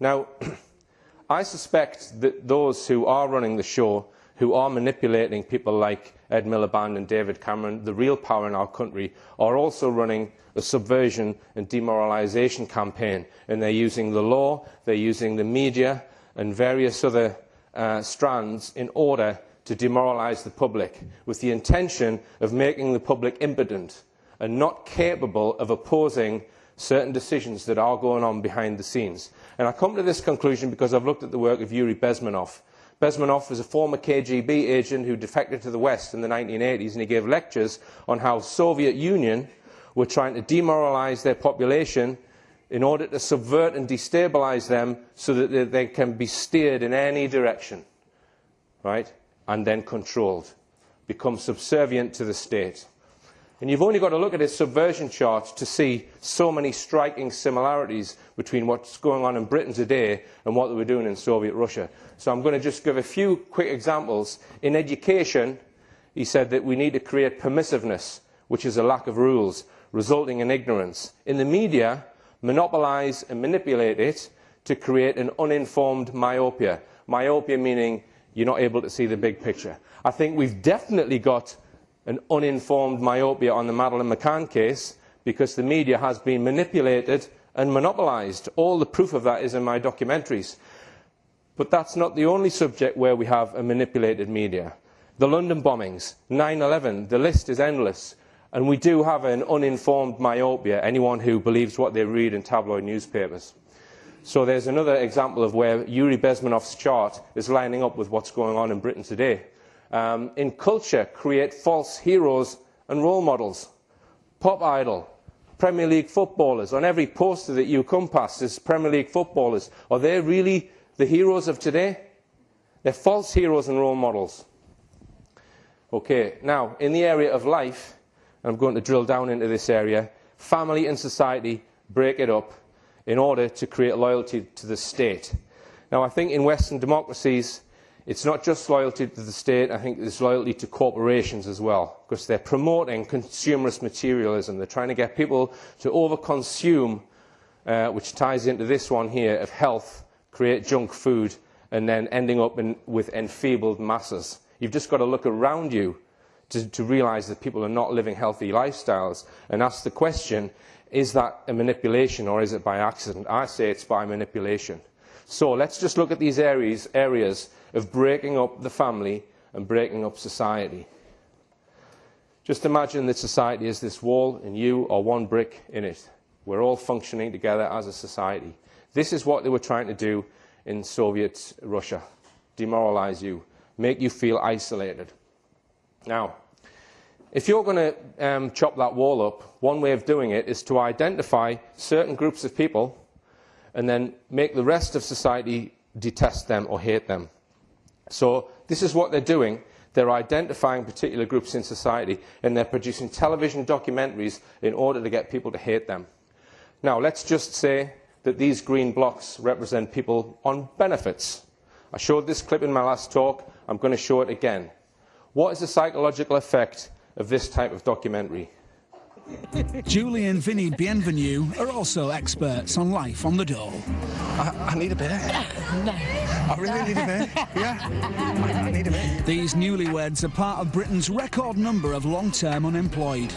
Now, I suspect that those who are running the show, who are manipulating people like Ed Miliband and David Cameron, the real power in our country, are also running a subversion and demoralisation campaign. And they're using the law, they're using the media and various other strands in order to demoralise the public, with the intention of making the public impotent and not capable of opposing certain decisions that are going on behind the scenes. And I come to this conclusion because I've looked at the work of Yuri Bezmenov. Bezmenov was a former KGB agent who defected to the West in the 1980s, and he gave lectures on how Soviet Union were trying to demoralise their population in order to subvert and destabilise them so that they can be steered in any direction, right? And then controlled, become subservient to the state. And you've only got to look at his subversion chart to see so many striking similarities between what's going on in Britain today and what they were doing in Soviet Russia. So I'm going to just give a few quick examples. In education, he said that we need to create permissiveness, which is a lack of rules, resulting in ignorance. In the media, monopolise and manipulate it to create an uninformed myopia. Myopia meaning you're not able to see the big picture. I think we've definitely got an uninformed myopia on the Madeleine McCann case because the media has been manipulated and monopolised. All the proof of that is in my documentaries. But that's not the only subject where we have a manipulated media. The London bombings, 9/11, the list is endless. And we do have an uninformed myopia, anyone who believes what they read in tabloid newspapers. So there's another example of where Yuri Bezmenov's chart is lining up with what's going on in Britain today. In culture, create false heroes and role models. Pop idol, Premier League footballers. On every poster that you come past is Premier League footballers. Are they really the heroes of today? They're false heroes and role models. Okay, now, in the area of life, I'm going to drill down into this area, family and society, break it up in order to create loyalty to the state. Now, I think in Western democracies, it's not just loyalty to the state, I think there's loyalty to corporations as well, because they're promoting consumerist materialism. They're trying to get people to overconsume, which ties into this one here, of health, create junk food, and then ending up with enfeebled masses. You've just got to look around you to realise that people are not living healthy lifestyles and ask the question, is that a manipulation or is it by accident? I say it's by manipulation. So let's just look at these areas of breaking up the family and breaking up society. Just imagine that society is this wall and you are one brick in it. We're all functioning together as a society. This is what they were trying to do in Soviet Russia. Demoralise you, make you feel isolated. Now, if you're going to chop that wall up, one way of doing it is to identify certain groups of people and then make the rest of society detest them or hate them. So this is what they're doing. They're identifying particular groups in society and they're producing television documentaries in order to get people to hate them. Now, let's just say that these green blocks represent people on benefits. I showed this clip in my last talk. I'm going to show it again. What is the psychological effect of this type of documentary? Julie and Vinny Bienvenue are also experts on life on the dole. I need a bit. No. I really need a bit. Yeah, I need a bit. These newlyweds are part of Britain's record number of long-term unemployed.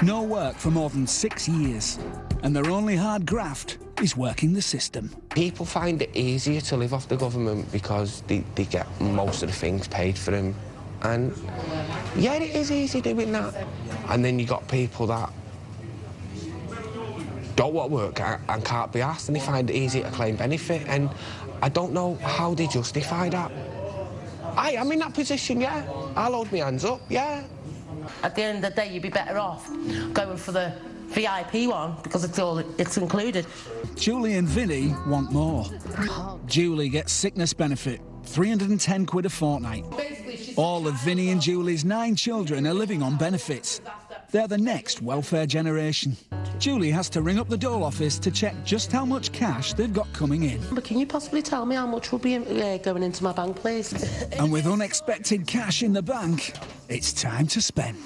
No work for more than 6 years. And their only hard graft is working the system. People find it easier to live off the government because they get most of the things paid for them. And yeah, it is easy doing that. And then you got people that don't want to work and can't be asked, and they find it easy to claim benefit. And I don't know how they justify that. I'm in that position, yeah. I'll hold my hands up, yeah. At the end of the day, you'd be better off going for the VIP one because it's included. Julie and Vinny want more. Julie gets sickness benefit, 310 quid a fortnight. All of Vinny and Julie's 9 children are living on benefits. They're the next welfare generation. Julie has to ring up the dole office to check just how much cash they've got coming in. But can you possibly tell me how much will be going into my bank, please? And with unexpected cash in the bank, it's time to spend.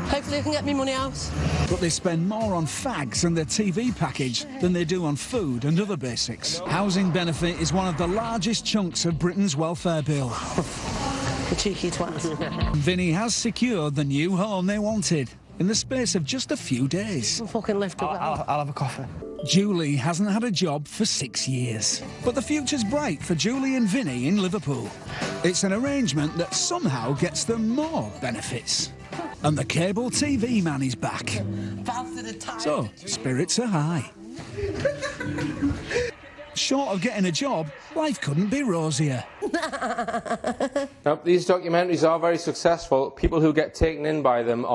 Hopefully I can get me money out. But they spend more on fags and their TV package than they do on food and other basics. Housing benefit is one of the largest chunks of Britain's welfare bill. The cheeky twat. Vinny has secured the new home they wanted in the space of just a few days. Fucking lift up. I'll have a coffee. Julie hasn't had a job for 6 years. But the future's bright for Julie and Vinny in Liverpool. It's an arrangement that somehow gets them more benefits. And the cable TV man is back. So, spirits are high. Short of getting a job, life couldn't be rosier. Now, these documentaries are very successful. People who get taken in by them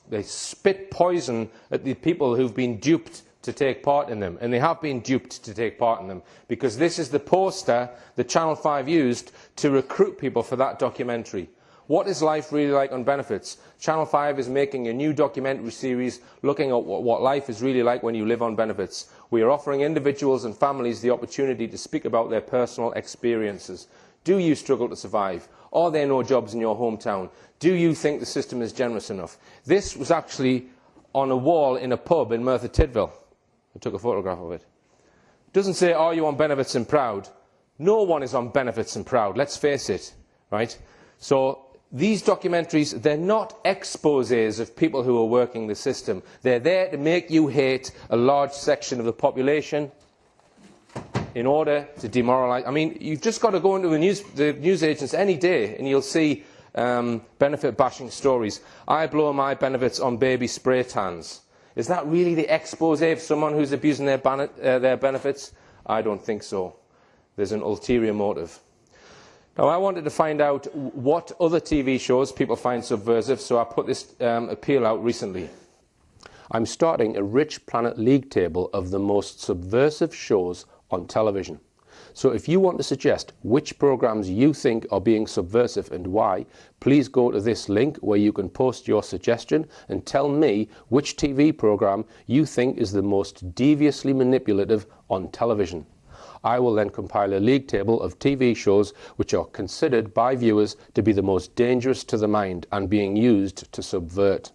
they spit poison at the people who've been duped to take part in them, and they have been duped to take part in them, because this is the poster that Channel 5 used to recruit people for that documentary. What is life really like on benefits? Channel 5 is making a new documentary series looking at what life is really like when you live on benefits. We are offering individuals and families the opportunity to speak about their personal experiences. Do you struggle to survive? Are there no jobs in your hometown? Do you think the system is generous enough? This was actually on a wall in a pub in Merthyr Tydfil. I took a photograph of it. It doesn't say, are you on benefits and proud? No one is on benefits and proud, let's face it, right? So these documentaries, they're not exposés of people who are working the system. They're there to make you hate a large section of the population in order to demoralise. I mean, you've just got to go into the news agents any day and you'll see benefit bashing stories. I blow my benefits on baby spray tans. Is that really the exposé of someone who's abusing their benefits? I don't think so. There's an ulterior motive. Now, I wanted to find out what other TV shows people find subversive, so I put this appeal out recently. I'm starting a RichPlanet league table of the most subversive shows on television. So if you want to suggest which programs you think are being subversive and why, please go to this link where you can post your suggestion and tell me which TV program you think is the most deviously manipulative on television. I will then compile a league table of TV shows which are considered by viewers to be the most dangerous to the mind and being used to subvert.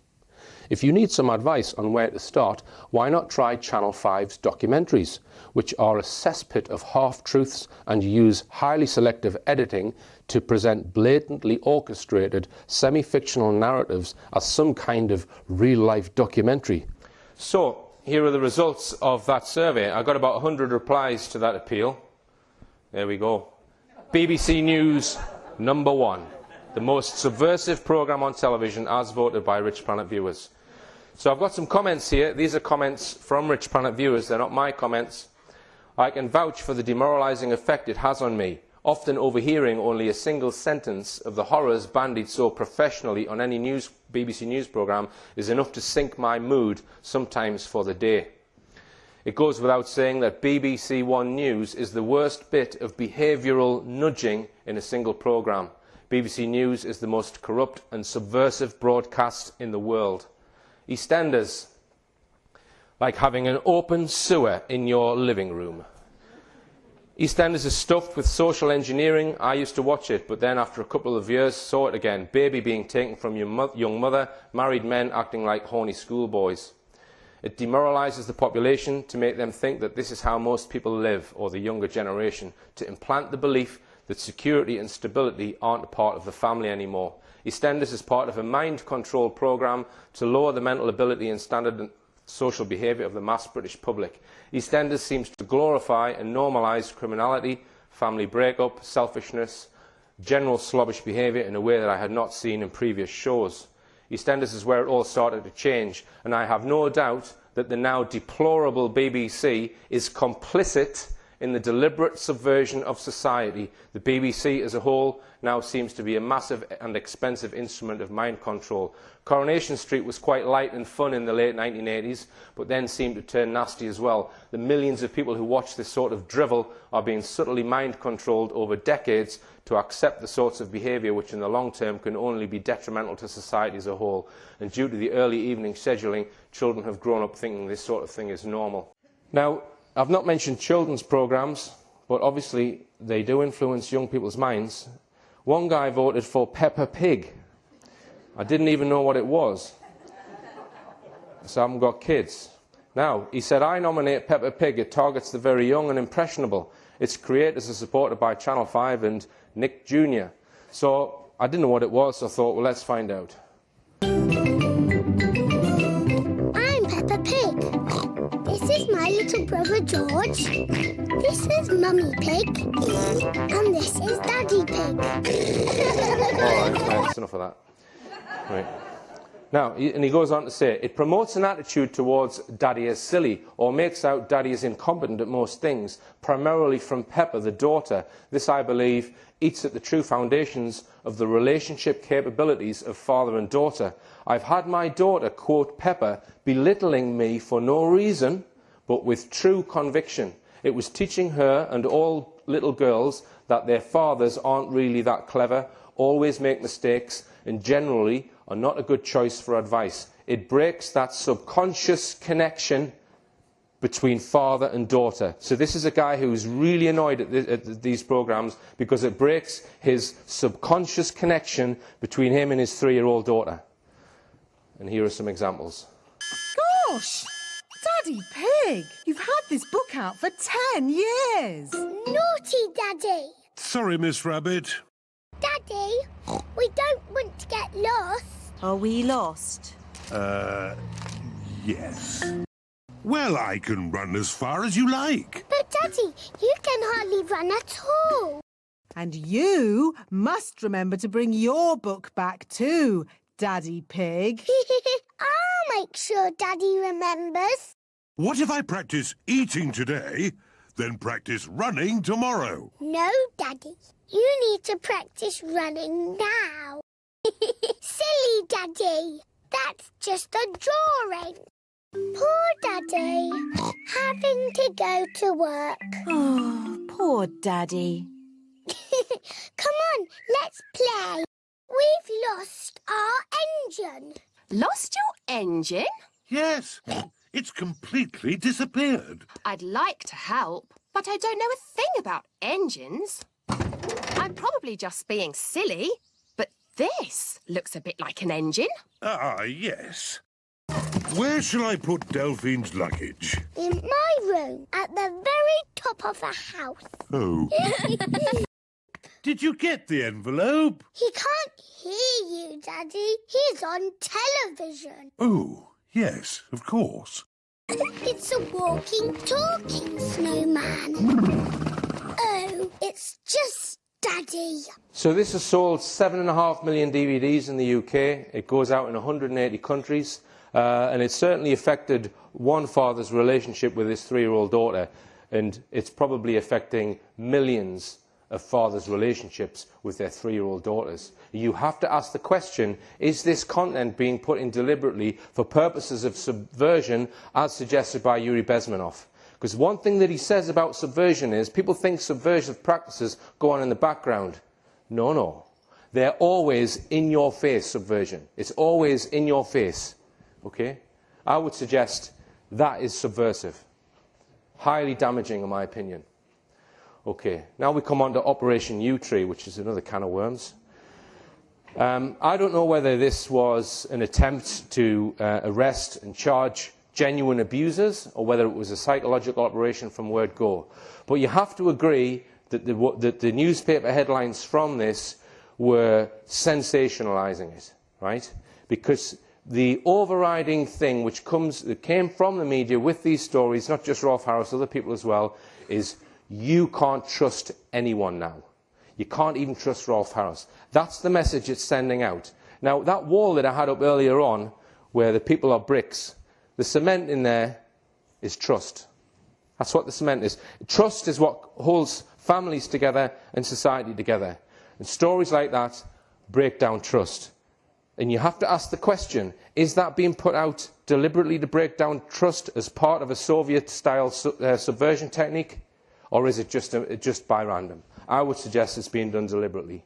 If you need some advice on where to start, why not try Channel 5's documentaries, which are a cesspit of half-truths and use highly selective editing to present blatantly orchestrated, semi-fictional narratives as some kind of real-life documentary. So, here are the results of that survey. I got about 100 replies to that appeal. There we go. BBC News, #1. The most subversive programme on television as voted by RichPlanet viewers. So I've got some comments here. These are comments from RichPlanet viewers. They're not my comments. I can vouch for the demoralising effect it has on me. Often overhearing only a single sentence of the horrors bandied so professionally on any BBC News programme is enough to sink my mood, sometimes for the day. It goes without saying that BBC One News is the worst bit of behavioural nudging in a single programme. BBC News is the most corrupt and subversive broadcast in the world. EastEnders, like having an open sewer in your living room. EastEnders is stuffed with social engineering. I used to watch it, but then after a couple of years saw it again. Baby being taken from your young mother, married men acting like horny schoolboys. It demoralises the population to make them think that this is how most people live, or the younger generation, to implant the belief that security and stability aren't a part of the family anymore. EastEnders is part of a mind control programme to lower the mental ability and standard social behaviour of the mass British public. EastEnders seems to glorify and normalise criminality, family breakup, selfishness, general slobbish behaviour in a way that I had not seen in previous shows. EastEnders is where it all started to change, and I have no doubt that the now deplorable BBC is complicit in the deliberate subversion of society. The BBC as a whole now seems to be a massive and expensive instrument of mind control. Coronation Street was quite light and fun in the late 1980s, but then seemed to turn nasty as well. The millions of people who watch this sort of drivel are being subtly mind controlled over decades to accept the sorts of behaviour which in the long term can only be detrimental to society as a whole. And due to the early evening scheduling, children have grown up thinking this sort of thing is normal. Now, I've not mentioned children's programmes, but obviously they do influence young people's minds. One guy voted for Peppa Pig. I didn't even know what it was. so I haven't got kids. Now, he said, I nominate Peppa Pig. It targets the very young and impressionable. Its creators are supported by Channel 5 and Nick Jr. So I didn't know what it was, so I thought, well, let's find out. I'm Peppa Pig. This is my little brother George. This is Mummy Pig. And this is Daddy Pig. All right, that's enough of that. Right. Now, and he goes on to say, it promotes an attitude towards Daddy as silly, or makes out Daddy as incompetent at most things, primarily from Peppa, the daughter. This, I believe, eats at the true foundations of the relationship capabilities of father and daughter. I've had my daughter quote Peppa, belittling me for no reason, but with true conviction. It was teaching her and all little girls that their fathers aren't really that clever, always make mistakes, and generally are not a good choice for advice. It breaks that subconscious connection between father and daughter. So this is a guy who's really annoyed at these programmes because it breaks his subconscious connection between him and his 3-year-old daughter. And here are some examples. Gosh! Daddy Pig! You've had this book out for 10 years! Naughty Daddy! Sorry, Miss Rabbit. Daddy, we don't want to get lost. Are we lost? Yes. Well, I can run as far as you like. But Daddy, you can hardly run at all. And you must remember to bring your book back too, Daddy Pig. I'll make sure Daddy remembers. What if I practice eating today, then practice running tomorrow? No, Daddy. You need to practice running now. Silly Daddy. That's just a drawing. Poor Daddy. Having to go to work. Oh, poor Daddy. Come on, let's play. We've lost our engine. Lost your engine? Yes. It's completely disappeared. I'd like to help, but I don't know a thing about engines. I'm probably just being silly, but this looks a bit like an engine. Ah, yes. Where shall I put Delphine's luggage? In my room, at the very top of the house. Oh. Did you get the envelope? He can't hear you, Daddy. He's on television. Oh, yes, of course. It's a walking, talking snowman. Oh, it's just Daddy. So this has sold 7.5 million DVDs in the UK. It goes out in 180 countries. And it's certainly affected one father's relationship with his 3-year-old daughter. And it's probably affecting millions of fathers' relationships with their 3-year-old daughters. You have to ask the question, is this content being put in deliberately for purposes of subversion, as suggested by Yuri Bezmenov? Because one thing that he says about subversion is, people think subversive practices go on in the background. No, no. They're always in your face, subversion. It's always in your face. Okay? I would suggest that is subversive. Highly damaging, in my opinion. Okay, now we come on to Operation U-Tree, which is another can of worms. I don't know whether this was an attempt to arrest and charge genuine abusers, or whether it was a psychological operation from word go. But you have to agree that the newspaper headlines from this were sensationalizing it, right? Because the overriding thing that came from the media with these stories, not just Rolf Harris, other people as well, is you can't trust anyone now. You can't even trust Rolf Harris. That's the message it's sending out. Now, that wall that I had up earlier on, where the people are bricks, the cement in there is trust. That's what the cement is. Trust is what holds families together and society together. And stories like that break down trust. And you have to ask the question, is that being put out deliberately to break down trust as part of a Soviet-style subversion technique? Or is it just by random? I would suggest it's being done deliberately.